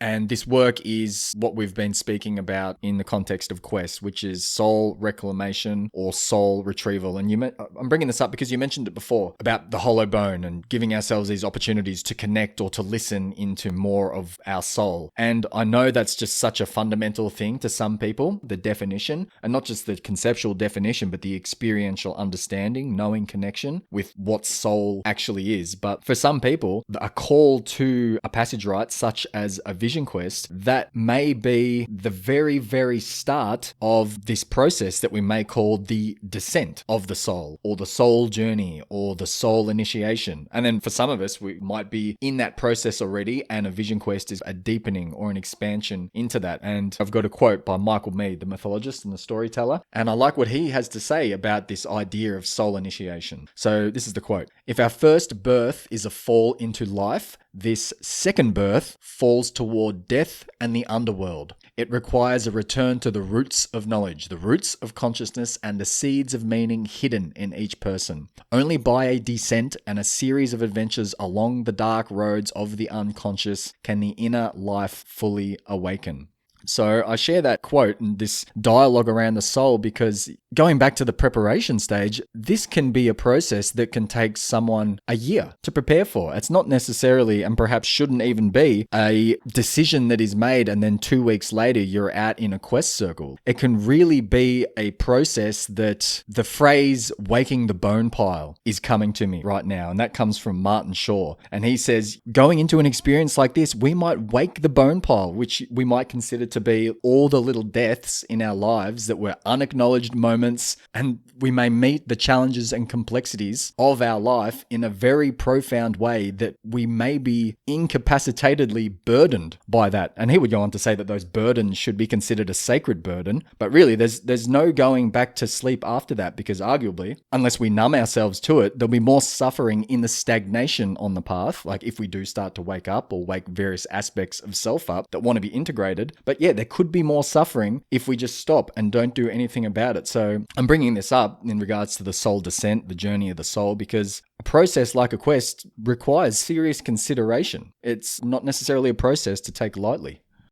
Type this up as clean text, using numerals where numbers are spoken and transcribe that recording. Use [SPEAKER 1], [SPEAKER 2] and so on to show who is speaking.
[SPEAKER 1] And this work is what we've been speaking about in the context of Quest, which is soul reclamation or soul retrieval. And I'm bringing this up because you mentioned it before about the hollow bone and giving ourselves these opportunities to connect or to listen into more of our soul. And I know that's just such a fundamental thing to some people, the definition, and not just the conceptual definition, but the experiential understanding, knowing connection with what soul actually is. But for some people, a call to a passage rite, such as a vision quest, that may be the very, very start of this process that we may call the descent of the soul, or the soul journey, or the soul initiation. And then for some of us, we might be in that process already, and a vision quest is a deepening or an expansion into that. And I've got a quote by Michael Meade, the mythologist and the storyteller, and I like what he has to say about this idea of soul initiation. So this is the quote: "If our first birth is a fall into life, this second birth falls toward death and the underworld. It requires a return to the roots of knowledge, the roots of consciousness, and the seeds of meaning hidden in each person. Only by a descent and a series of adventures along the dark roads of the unconscious can the inner life fully awaken." So I share that quote and this dialogue around the soul because going back to the preparation stage, this can be a process that can take someone a year to prepare for. It's not necessarily, and perhaps shouldn't even be, a decision that is made and then 2 weeks later you're out in a quest circle. It can really be a process that the phrase waking the bone pile is coming to me right now. And that comes from Martin Shaw. And he says, going into an experience like this, we might wake the bone pile, which we might consider to be all the little deaths in our lives that were unacknowledged moments, and we may meet the challenges and complexities of our life in a very profound way that we may be incapacitatedly burdened by that. And he would go on to say that those burdens should be considered a sacred burden, but really there's no going back to sleep after that, because arguably, unless we numb ourselves to it, there'll be more suffering in the stagnation on the path, like if we do start to wake up or wake various aspects of self up that want to be integrated. But yeah, there could be more suffering if we just stop and don't do anything about it. So I'm bringing this up in regards to the soul descent, the journey of the soul, because a process like a quest requires serious consideration. It's not necessarily a process to take lightly.